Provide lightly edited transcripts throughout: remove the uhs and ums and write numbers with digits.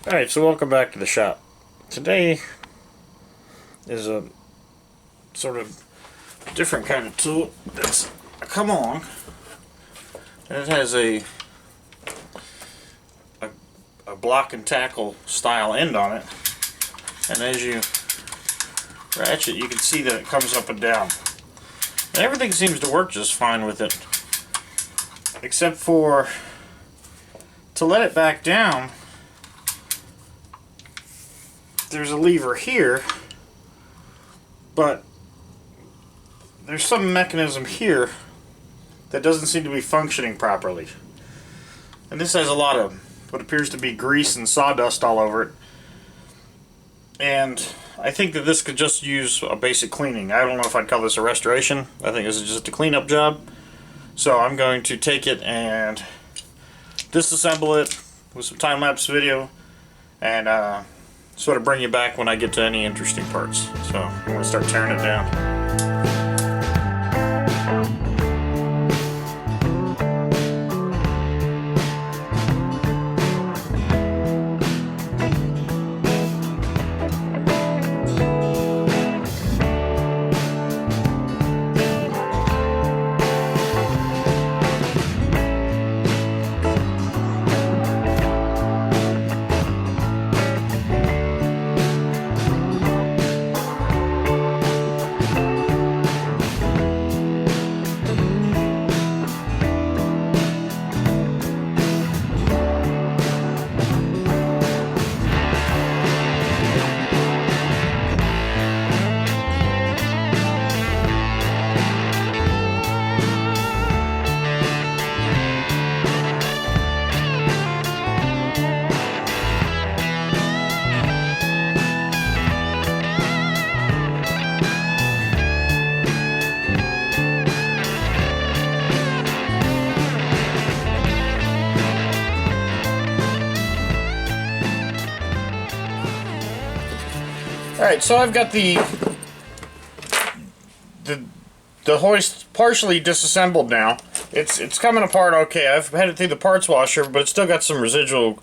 Alright, so welcome back to the shop. Today is a sort of different kind of tool that's come along, and it has a block and tackle style end on it, and as you ratchet you can see that it comes up and down. And everything seems to work just fine with it, except for to let it back down. There's a lever here, but there's some mechanism here that doesn't seem to be functioning properly. And this has a lot of what appears to be grease and sawdust all over it. And I think that this could just use a basic cleaning. I don't know if I'd call this a restoration. I think this is just a cleanup job. So I'm going to take it and disassemble it with some time-lapse video and sort of bring you back when I get to any interesting parts. So I'm going to start tearing it down. Alright, so I've got the hoist partially disassembled now. It's coming apart okay. I've had it through the parts washer, but it's still got some residual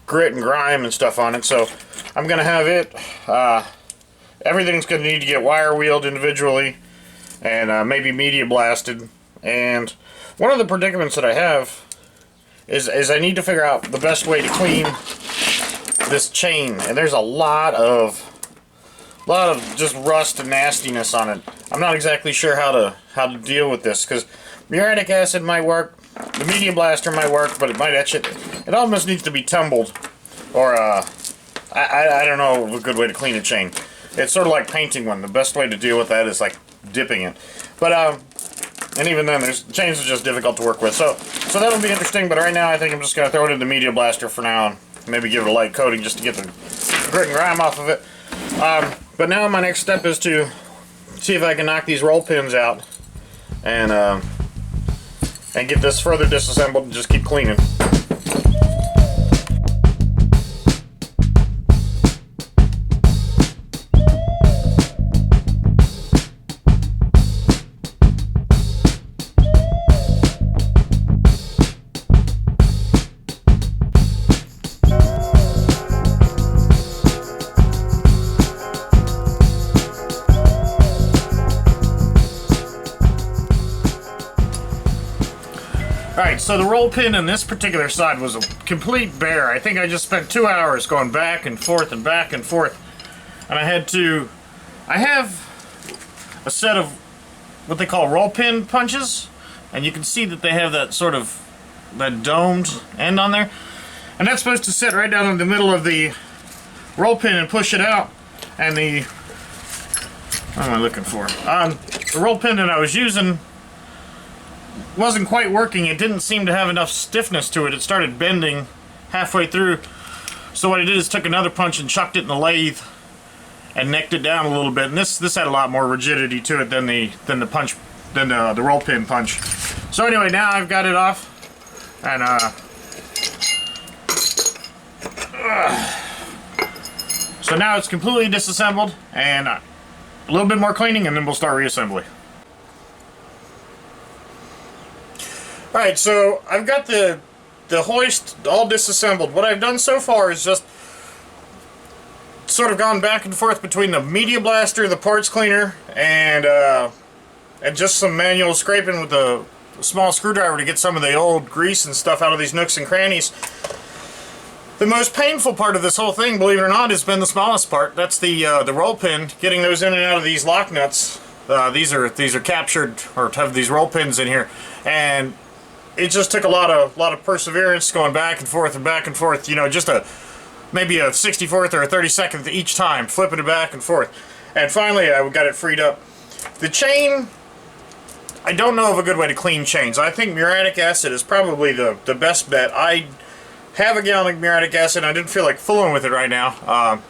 grit and grime and stuff on it, so I'm gonna have it everything's gonna need to get wire wheeled individually and maybe media blasted. And one of the predicaments that I have is I need to figure out the best way to clean this chain, and there's a lot of just rust and nastiness on it. I'm not exactly sure how to deal with this, because muriatic acid might work, the media blaster might work, but it might etch it. It almost needs to be tumbled, or I don't know a good way to clean a chain. It's sort of like painting one. The best way to deal with that is like dipping it. But and even then, chains are just difficult to work with. So that'll be interesting. But right now, I think I'm just gonna throw it in the media blaster for now, and maybe give it a light coating just to get the grit and grime off of it. But now my next step is to see if I can knock these roll pins out and get this further disassembled and just keep cleaning. Alright, so the roll pin on this particular side was a complete bear. I think I just spent 2 hours going back and forth and back and forth. And I have a set of what they call roll pin punches. And you can see that they have that sort of, that domed end on there. And that's supposed to sit right down in the middle of the roll pin and push it out. And what am I looking for? The roll pin that I was using wasn't quite working. It didn't seem to have enough stiffness to it. It started bending halfway through. So what I did is took another punch and chucked it in the lathe and necked it down a little bit. And this had a lot more rigidity to it than the roll pin punch. So anyway, now I've got it off, and so now it's completely disassembled, and a little bit more cleaning, and then we'll start reassembly. Alright, so I've got the hoist all disassembled. What I've done so far is just sort of gone back and forth between the media blaster, the parts cleaner, and just some manual scraping with a small screwdriver to get some of the old grease and stuff out of these nooks and crannies. The most painful part of this whole thing, believe it or not, has been the smallest part. That's the roll pin, getting those in and out of these lock nuts. These are captured, or have these roll pins in here, and it just took a lot of perseverance going back and forth and back and forth. You know, just maybe a 64th or a 32nd each time, flipping it back and forth. And finally, I got it freed up. The chain, I don't know of a good way to clean chains. I think muriatic acid is probably the best bet. I have a gallon of muriatic acid, and I didn't feel like fooling with it right now.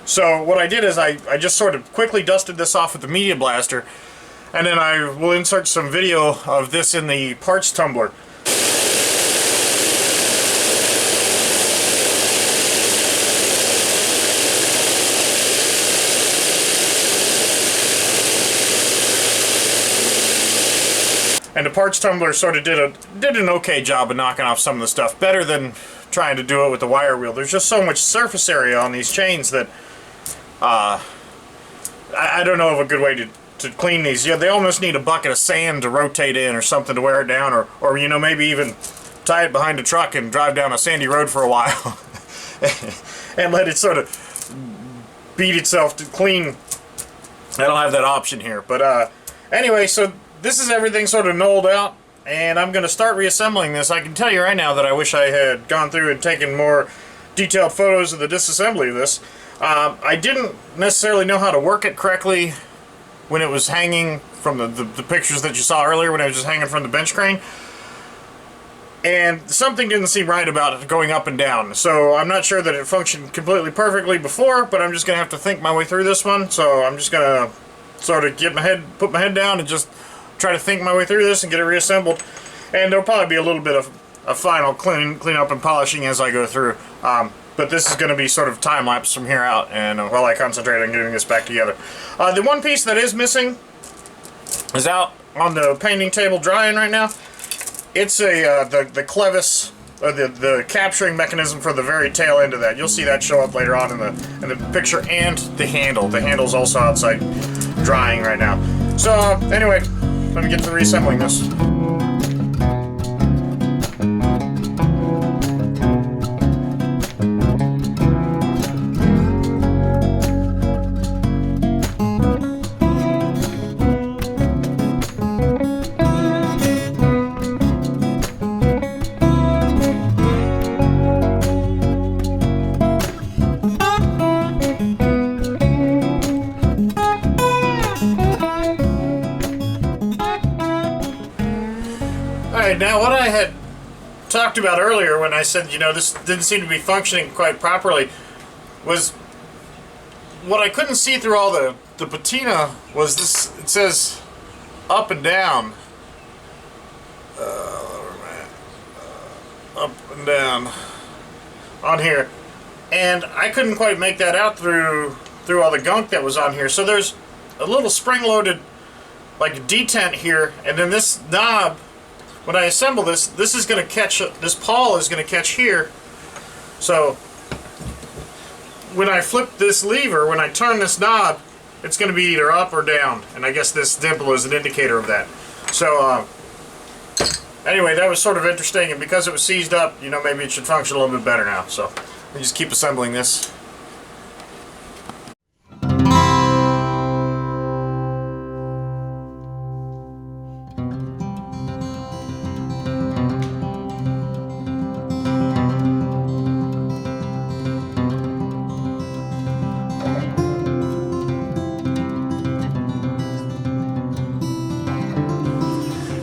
So what I did is I just sort of quickly dusted this off with the media blaster, and then I will insert some video of this in the parts tumbler. And the parts tumbler sort of did an okay job of knocking off some of the stuff. Better than trying to do it with the wire wheel. There's just so much surface area on these chains that I don't know of a good way to clean these. Yeah, they almost need a bucket of sand to rotate in or something to wear it down, or you know, maybe even tie it behind a truck and drive down a sandy road for a while and let it sort of beat itself to clean. I don't have that option here. But anyway, so this is everything sort of knolled out, and I'm going to start reassembling this. I can tell you right now that I wish I had gone through and taken more detailed photos of the disassembly of this. I didn't necessarily know how to work it correctly when it was hanging from the pictures that you saw earlier, when it was just hanging from the bench crane. And something didn't seem right about it going up and down. So I'm not sure that it functioned completely perfectly before, but I'm just going to have to think my way through this one. So I'm just going to sort of put my head down and just try to think my way through this and get it reassembled. And there'll probably be a little bit of a final clean up and polishing as I go through. But this is going to be sort of time-lapse from here out, and while I concentrate on getting this back together. The one piece that is missing is out on the painting table drying right now. It's the clevis, or the capturing mechanism for the very tail end of that. You'll see that show up later on in the picture, and the handle. The handle's also outside drying right now. So anyway, let me get to reassembling this. Alright, now what I had talked about earlier when I said, you know, this didn't seem to be functioning quite properly, was what I couldn't see through all the patina was this. It says up and down. Up and down on here. And I couldn't quite make that out through all the gunk that was on here. So there's a little spring-loaded like detent here, and then this knob, when I assemble this is going to catch, this pawl is going to catch here. So when I flip this lever, when I turn this knob, it's going to be either up or down, and I guess this dimple is an indicator of that. So anyway, that was sort of interesting, and because it was seized up, you know, maybe it should function a little bit better now. So we just keep assembling this.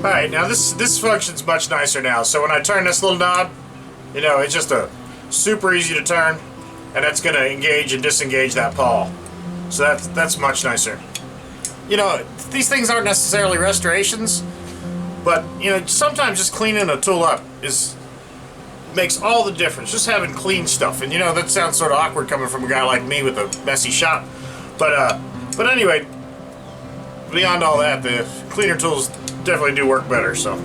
Alright, now this functions much nicer now. So when I turn this little knob, you know, it's just super easy to turn, and that's going to engage and disengage that pawl. So that's much nicer. You know, these things aren't necessarily restorations, but you know, sometimes just cleaning a tool up makes all the difference. Just having clean stuff, and you know, that sounds sort of awkward coming from a guy like me with a messy shop. But anyway, beyond all that, the cleaner tools definitely do work better. So.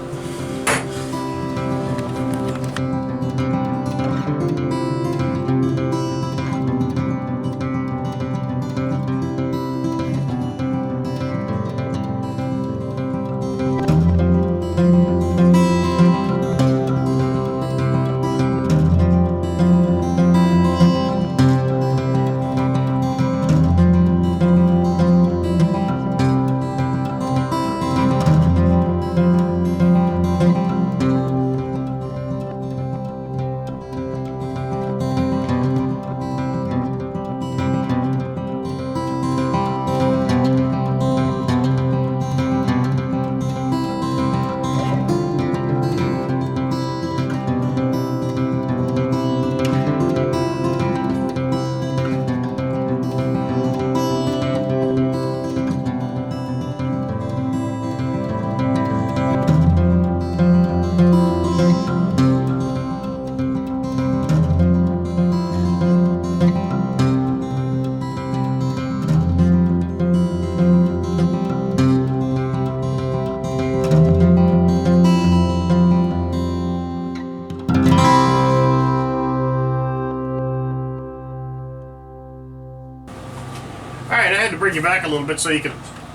bring you back a little bit so you can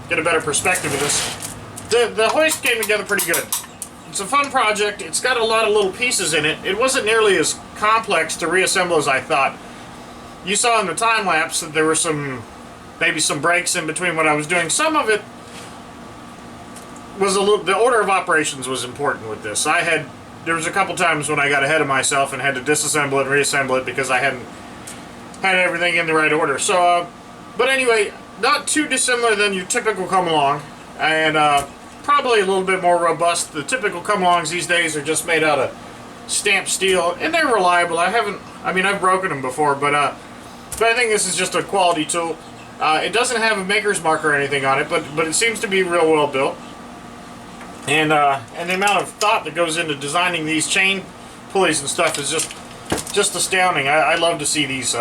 get a better perspective of this. The hoist came together pretty good. It's a fun project. It's got a lot of little pieces in it. It wasn't nearly as complex to reassemble as I thought. You saw in the time lapse that there were maybe some breaks in between what I was doing. Some of it was the order of operations was important with this. There was a couple times when I got ahead of myself and had to disassemble it and reassemble it because I hadn't had everything in the right order. So, but anyway, not too dissimilar than your typical come-along, and probably a little bit more robust. The typical come-alongs these days are just made out of stamped steel, and they're reliable. I've broken them before, but I think this is just a quality tool. It doesn't have a maker's mark or anything on it, but it seems to be real well built. And the amount of thought that goes into designing these chain pulleys and stuff is just astounding. I love to see these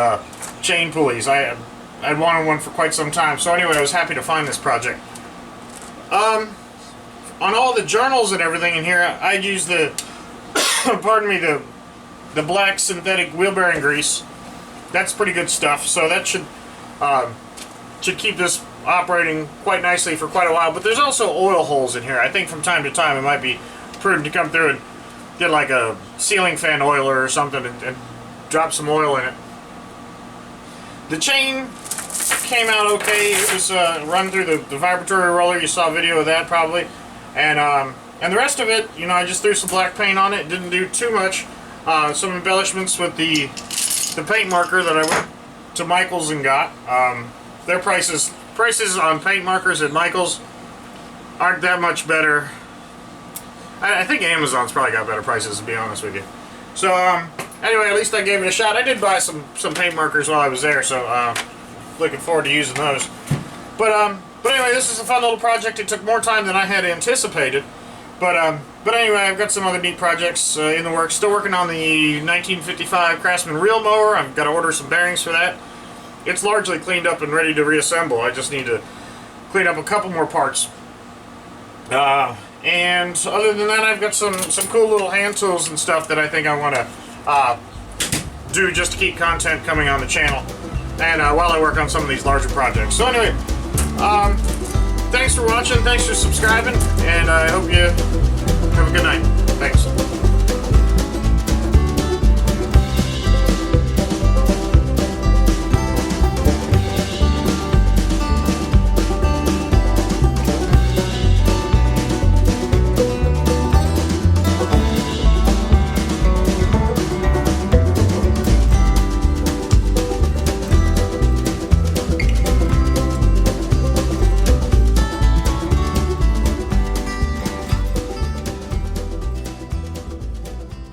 chain pulleys. I'd wanted one for quite some time. So anyway, I was happy to find this project. On all the journals and everything in here, I use the pardon me, the black synthetic wheel bearing grease. That's pretty good stuff. So that should keep this operating quite nicely for quite a while. But there's also oil holes in here. I think from time to time it might be prudent to come through and get like a ceiling fan oiler or something and drop some oil in it. The chain came out okay. It was run through the vibratory roller. You saw a video of that probably. And the rest of it, you know, I just threw some black paint on it. Didn't do too much. Some embellishments with the paint marker that I went to Michael's and got. Their prices on paint markers at Michael's aren't that much better. I think Amazon's probably got better prices, to be honest with you. So anyway, at least I gave it a shot. I did buy some paint markers while I was there, so looking forward to using those. But anyway, this is a fun little project. It took more time than I had anticipated. But anyway, I've got some other neat projects in the works. Still working on the 1955 Craftsman reel mower. I've got to order some bearings for that. It's largely cleaned up and ready to reassemble. I just need to clean up a couple more parts. And other than that, I've got some cool little hand tools and stuff that I think I want to do just to keep content coming on the channel. And while I work on some of these larger projects. So anyway, thanks for watching, thanks for subscribing, and I hope you have a good night. Thanks.